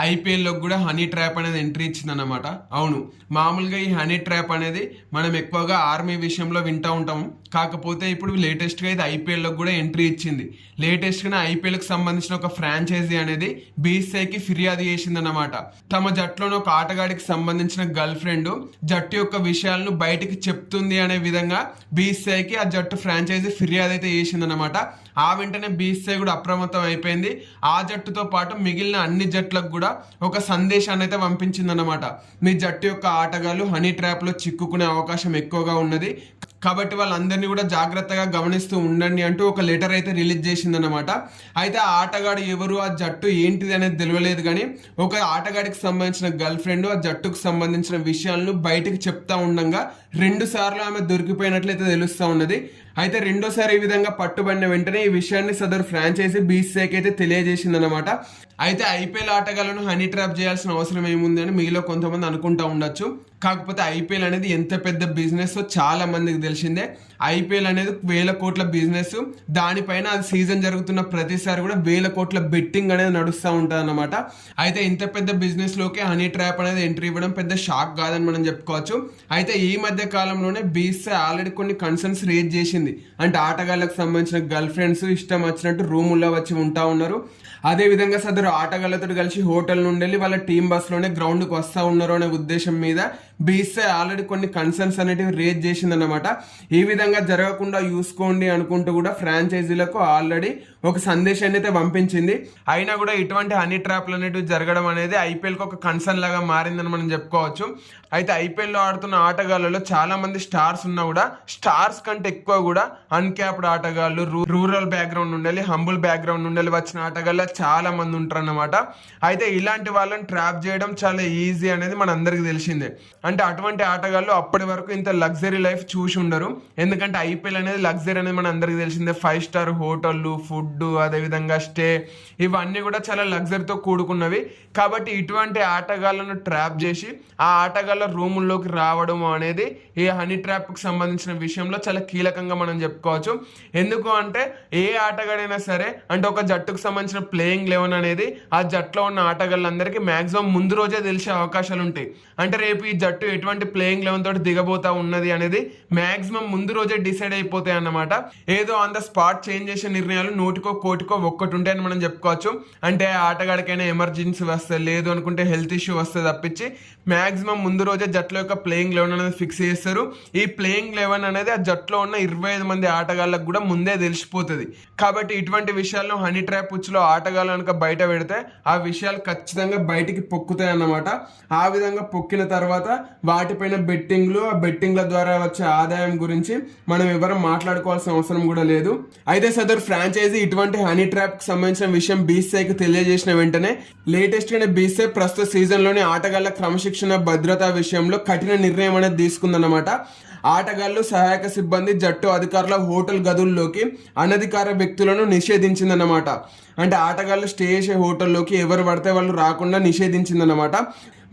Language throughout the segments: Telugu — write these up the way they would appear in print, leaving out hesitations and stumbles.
ఐపీఎల్లో కూడా హనీ ట్రాప్ అనేది ఎంట్రీ ఇచ్చిందన్నమాట. అవును, మామూలుగా ఈ హనీ ట్రాప్ అనేది మనం ఎక్కువగా ఆర్మీ విషయంలో వింటూ ఉంటాము. కాకపోతే ఇప్పుడు లేటెస్ట్గా ఇది ఐపీఎల్లో కూడా ఎంట్రీ ఇచ్చింది. లేటెస్ట్గానే ఐపీఎల్కి సంబంధించిన ఒక ఫ్రాంచైజీ అనేది బీసీఐకి ఫిర్యాదు చేసిందన్నమాట. తమ జట్టులోని ఒక ఆటగాడికి సంబంధించిన గర్ల్ ఫ్రెండ్ జట్టు యొక్క విషయాలను బయటికి చెప్తుంది అనే విధంగా బీసీఐకి ఆ జట్టు ఫ్రాంచైజీ ఫిర్యాదు అయితే చేసిందన్నమాట. ఆ వెంటనే బీసీఐ కూడా అప్రమత్తం అయిపోయింది. ఆ జట్టుతో పాటు మిగిలిన అన్ని జట్లకు కూడా ఒక సందేశాన్ని అయితే పంపించిందన్నమాట. మీ జట్టు యొక్క ఆటగాళ్లు హనీ ట్రాప్ లో చిక్కుకునే అవకాశం ఎక్కువగా ఉన్నది, కాబట్టి వాళ్ళందరినీ కూడా జాగ్రత్తగా గమనిస్తూ ఉండండి అంటూ ఒక లెటర్ అయితే రిలీజ్ చేసిందన్నమాట. అయితే ఆ ఆటగాడు ఎవరు, ఆ జట్టు ఏంటిది అనేది తెలియలేదు, కానీ ఒక ఆటగాడికి సంబంధించిన గర్ల్ ఫ్రెండ్ ఆ జట్టుకు సంబంధించిన విషయాలను బయటకు చెప్తా ఉండగా 2 సార్లు ఆమె దొరికిపోయినట్లయితే తెలుస్తా ఉన్నది. అయితే రెండోసారి ఈ విధంగా పట్టుబడిన వెంటనే ఈ విషయాన్ని సదరు ఫ్రాంచైజీ బీసీఐకి అయితే తెలియజేసిందనమాట. అయితే ఐపీఎల్ ఆటగాళ్లను హనీ ట్రాప్ చేయాల్సిన అవసరం ఏముంది అని మీలో కొంతమంది అనుకుంటా ఉండొచ్చు. కాకపోతే ఐపీఎల్ అనేది ఎంత పెద్ద బిజినెస్ చాలా మందికి తెలిసిందే. ఐపీఎల్ అనేది 1000 కోట్ల బిజినెస్. దానిపైన అది సీజన్ జరుగుతున్న ప్రతిసారి కూడా 1000 కోట్ల బెట్టింగ్ అనేది నడుస్తూ ఉంటుంది అనమాట. అయితే ఇంత పెద్ద బిజినెస్ లోకి హనీ ట్రాప్ అనేది ఎంట్రీ ఇవ్వడం పెద్ద షాక్ కాదని మనం చెప్పుకోవచ్చు. అయితే ఈ మధ్య కాలంలోనే బీసీఐ ఆల్రెడీ కొన్ని కన్సర్న్స్ రేజ్ చేసింది. అంటే ఆటగాళ్లకు సంబంధించిన గర్ల్ ఫ్రెండ్స్ ఇష్టం వచ్చినట్టు రూముల్లో వచ్చి ఉంటా ఉన్నారు. అదే విధంగా సదరు ఆటగాళ్లతో కలిసి హోటల్ నుండి వెళ్ళి వాళ్ళ టీం బస్ లోనే గ్రౌండ్ కు వస్తా ఉన్నారు అనే ఉద్దేశం మీద బీసీఐ ఆల్రెడీ కొన్ని కన్సర్న్స్ అనేటివి రేజ్ చేసిందన్నమాట. ఈ విధంగా జరగకుండా చూసుకోండి అనుకుంటూ కూడా ఫ్రాంచైజీలకు ఆల్రెడీ ఒక సందేశాన్ని అయితే పంపించింది. అయినా కూడా ఇటువంటి హనీ ట్రాప్లు అనేటివి జరగడం అనేది ఐపీఎల్ కు ఒక కన్సర్న్ లాగా మారిందని మనం చెప్పుకోవచ్చు. అయితే ఐపీఎల్ లో ఆడుతున్న ఆటగాళ్లలో చాలా మంది స్టార్స్ ఉన్నా కూడా స్టార్స్ కంటే ఎక్కువ కూడా అన్క్యాప్డ్ ఆటగాళ్లు, రూరల్ బ్యాక్గ్రౌండ్ నుండి, హంబుల్ బ్యాక్గ్రౌండ్ నుండి వచ్చిన ఆటగాళ్ళ చాలా మంది ఉంటారు అన్నమాట. అయితే ఇలాంటి వాళ్ళని ట్రాప్ చేయడం చాలా ఈజీ అనేది మన అందరికి తెలిసిందే. అంటే అటువంటి ఆటగాళ్ళు అప్పటి వరకు ఇంత లగ్జరీ లైఫ్ చూసి ఉండరు. ఎందుకంటే ఐపీఎల్ అనేది లగ్జరీ అనేది మన అందరికి తెలిసిందే. 5 స్టార్ హోటళ్ళు, ఫుడ్, అదేవిధంగా స్టే, ఇవన్నీ కూడా చాలా లగ్జరీతో కూడుకున్నవి. కాబట్టి ఇటువంటి ఆటగాళ్లను ట్రాప్ చేసి ఆ ఆటగాళ్ళ రూముల్లోకి రావడం అనేది ఈ హనీ ట్రాప్ కి సంబంధించిన విషయంలో చాలా కీలకంగా మనం చెప్పుకోవచ్చు. ఎందుకు అంటే ఏ ఆటగాడైనా సరే, అంటే ఒక జట్టుకు సంబంధించిన ప్లేయింగ్ 11 అనేది ఆ జట్టులో ఉన్న ఆటగాళ్ళందరికీ మాక్సిమం ముందు రోజే తెలిసే అవకాశాలు ఉంటాయి. అంటే రేపు ఈ జట్టు ఎటువంటి ప్లేయింగ్ 11 తోటి దిగబోతా ఉన్నది అనేది మాక్సిమం ముందు రోజే డిసైడ్ అయిపోతాయి అన్నమాట. ఏదో ఆన్ ద స్పాట్ చేంజ్ చేసే నిర్ణయాలు 100కో 1 ఒక్కటి ఉంటాయని మనం చెప్పుకోవచ్చు. అంటే ఆటగాడికైనా ఎమర్జెన్సీ వస్తే, లేదు అనుకుంటే హెల్త్ ఇష్యూ వస్తే తప్పించి మాక్సిమం ముందు రోజే జట్టులో యొక్క ప్లేయింగ్ 11 అనేది ఫిక్స్ చేస్తారు. ఈ ప్లేయింగ్ 11 అనేది ఆ జట్టులో ఉన్న 25 మంది ఆటగాళ్ళకు కూడా ముందే తెలిసిపోతుంది. కాబట్టి ఇటువంటి విషయాలను హనీ ట్రాప్ ఉచ్చులో ఆటగాళ్ళు కనుక బయట పెడితే ఆ విషయాలు ఖచ్చితంగా బయటికి పొక్కుతాయి అన్నమాట. ఆ విధంగా పొక్కిన తర్వాత వాటిపైన బెట్టింగ్లు, ఆ బెట్టింగ్ల ద్వారా వచ్చే ఆదాయం గురించి మనం ఎవరు మాట్లాడుకోవాల్సిన అవసరం కూడా లేదు. అయితే సదరు ఫ్రాంచైజీ ఇటువంటి హనీ ట్రాప్ కి సంబంధించిన విషయం బీసీఐకి తెలియజేసిన వెంటనే లేటెస్ట్ గానే బీసీఐ ప్రస్తుత సీజన్ లోని ఆటగాళ్ల క్రమశిక్షణ, భద్రతా విషయంలో కఠిన నిర్ణయం అనేది తీసుకుందన్నమాట. ఆటగాళ్లు, సహాయక సిబ్బంది, జట్టు అధికారుల హోటల్ గదుల్లోకి అనధికార వ్యక్తులను నిషేధించిందన్నమాట. అంటే ఆటగాళ్లు స్టే చేసే హోటల్లోకి ఎవరు పడితే వాళ్ళు రాకుండా నిషేధించిందన్నమాట.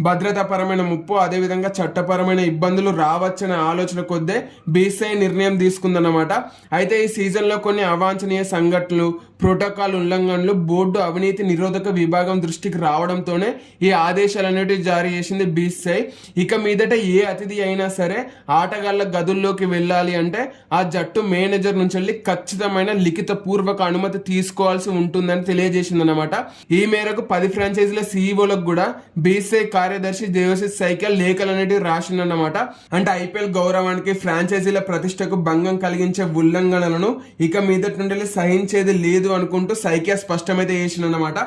భద్రతాపరమైన ముప్పు, అదేవిధంగా చట్టపరమైన ఇబ్బందులు రావచ్చనే ఆలోచన కొద్దే బీసీఐ నిర్ణయం తీసుకుందన్నమాట. అయితే ఈ సీజన్లో కొన్ని అవాంఛనీయ సంఘటనలు, ప్రోటోకాల్ ఉల్లంఘనలు బోర్డు అవినీతి నిరోధక విభాగం దృష్టికి రావడంతోనే ఈ ఆదేశాలు అనేటివి జారీ చేసింది బీసీఐ. ఇక మీదట ఏ అతిథి అయినా సరే ఆటగాళ్ల గదుల్లోకి వెళ్ళాలి అంటే ఆ జట్టు మేనేజర్ నుంచి వెళ్ళి ఖచ్చితమైన లిఖిత పూర్వక అనుమతి తీసుకోవాల్సి ఉంటుందని తెలియజేసింది అనమాట. ఈ మేరకు 10 ఫ్రాంచైజీల సీఈఓలకు కూడా బీసీఐ కార్యదర్శి దేవశిష్ సైకిల్ లేఖలు అనేటివి రాసిందన్నమాట. అంటే ఐపీఎల్ గౌరవానికి, ఫ్రాంచైజీల ప్రతిష్టకు భంగం కలిగించే ఉల్లంఘనలను ఇక మీదటి నుండి సహించేది లేదు అనుకుంటూ సైకియా స్పష్టమైతే చేసిందన్నమాట.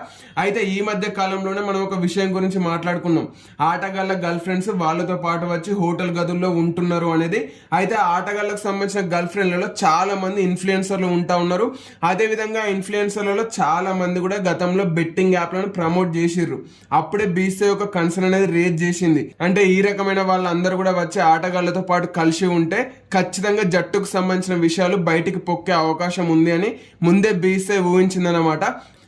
అయితే ఈ మధ్య కాలంలోనే మనం ఒక విషయం గురించి మాట్లాడుకున్నాం. ఆటగాళ్ల గర్ల్ ఫ్రెండ్స్ వాళ్ళతో పాటు వచ్చి హోటల్ గదుల్లో ఉంటున్నారు అనేది. అయితే ఆటగాళ్లకు సంబంధించిన గర్ల్ ఫ్రెండ్లలో చాలా మంది ఇన్ఫ్లుయెన్సర్లు ఉంటా ఉన్నారు. అదే విధంగా ఇన్ఫ్లుయెన్సర్లలో చాలా మంది కూడా గతంలో బెట్టింగ్ యాప్లను ప్రమోట్ చేసిర్రు. అప్పుడే బీసీఐ ఒక కన్సర్న్ అనేది రేజ్ చేసింది. అంటే ఈ రకమైన వాళ్ళందరూ కూడా వచ్చి ఆటగాళ్లతో పాటు కలిసి ఉంటే ఖచ్చితంగా జట్టుకు సంబంధించిన విషయాలు బయటికి పొక్కే అవకాశం ఉంది అని ముందే బీసీఐ ఊహించిందన్నమాట.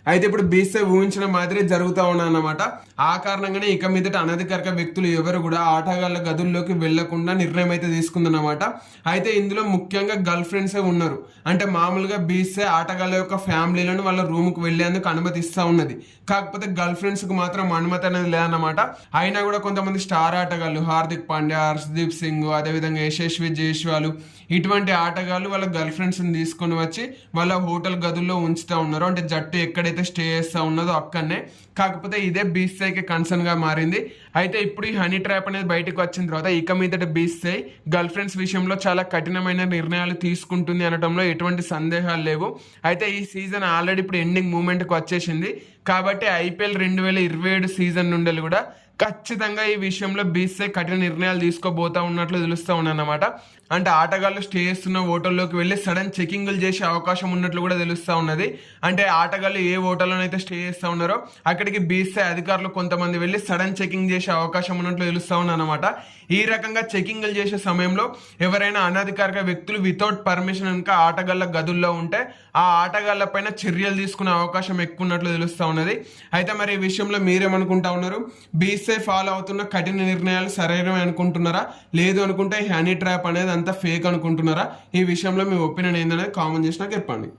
అయితే ఇప్పుడు బీసీఐ ఊహించిన మాదిరి జరుగుతూ ఉన్నదన్నమాట. ఆ కారణంగానే ఇక మీదట అనధికారిక వ్యక్తులు ఎవరు కూడా ఆటగాళ్ల గదుల్లోకి వెళ్లకుండా నిర్ణయం అయితే తీసుకుందన్నమాట. అయితే ఇందులో ముఖ్యంగా గర్ల్ ఫ్రెండ్సే ఉన్నారు. అంటే మామూలుగా బీసీఐ ఆటగాళ్ల యొక్క ఫ్యామిలీలను వాళ్ళ రూమ్ కు వెళ్లేందుకు అనుమతి ఇస్తా ఉన్నది. కాకపోతే గర్ల్ ఫ్రెండ్స్ కు మాత్రం అనుమతి అనేది లేదన్నమాట. అయినా కూడా కొంతమంది స్టార్ ఆటగాళ్లు హార్దిక్ పాండ్యా, హర్షదీప్ సింగ్, అదేవిధంగా యశస్వి జైస్వాల్ ఇటువంటి ఆటగాళ్లు వాళ్ళ గర్ల్ ఫ్రెండ్స్ తీసుకొని వచ్చి వాళ్ళ హోటల్ గదుల్లో ఉంచుతా ఉన్నారు. అంటే జట్టు ఎక్కడైతే స్టే చేస్తా ఉన్నదో అక్కడనే. కాకపోతే ఇదే బీసీఐకి కన్సర్న్ గా మారింది. అయితే ఇప్పుడు ఈ హనీ ట్రాప్ అనేది బయటకు వచ్చిన తర్వాత ఇక మీదట బీసీఐ గర్ల్ ఫ్రెండ్స్ విషయంలో చాలా కఠినమైన నిర్ణయాలు తీసుకుంటుంది అనడంలో ఎటువంటి సందేహాలు లేవు. అయితే ఈ సీజన్ ఆల్రెడీ ఇప్పుడు ఎండింగ్ మూమెంట్ కు వచ్చేసింది. కాబట్టి ఐపీఎల్ 2027 సీజన్ నుండి కూడా ఖచ్చితంగా ఈ విషయంలో బీసీఐ కఠిన నిర్ణయాలు తీసుకోబోతా ఉన్నట్లు తెలుస్తా ఉన్నదన్నమాట. అంటే ఆటగాళ్లు స్టే చేస్తున్న హోటల్లోకి వెళ్ళి సడన్ చెకింగ్లు చేసే అవకాశం ఉన్నట్లు కూడా తెలుస్తా ఉన్నది. అంటే ఆటగాళ్లు ఏ హోటల్లోనైతే స్టే చేస్తా ఉన్నారో అక్కడికి బీసీఐ అధికారులు కొంతమంది వెళ్ళి సడన్ చెకింగ్ చేసే అవకాశం ఉన్నట్లు తెలుస్తా ఉన్నదన్నమాట. ఈ రకంగా చెకింగ్లు చేసే సమయంలో ఎవరైనా అనధికారిక వ్యక్తులు వితౌట్ పర్మిషన్ కనుక ఆటగాళ్ల గదుల్లో ఉంటే ఆ ఆటగాళ్ల పైన చర్యలు తీసుకునే అవకాశం ఎక్కువ ఉన్నట్లు తెలుస్తా ఉన్నది. అయితే మరి ఈ విషయంలో మీరేమనుకుంటా ఉన్నారు? బీసీఐ ఫాలో అవుతున్న కఠిన నిర్ణయాలు సరైనవి అనుకుంటున్నారా, లేదు అనుకుంటే హనీ ట్రాప్ అనేది అంతా ఫేక్ అనుకుంటున్నారా? ఈ విషయంలో మీ ఒపీనియన్ ఏందనేది కామెంట్ చేసి నాకు చెప్పండి.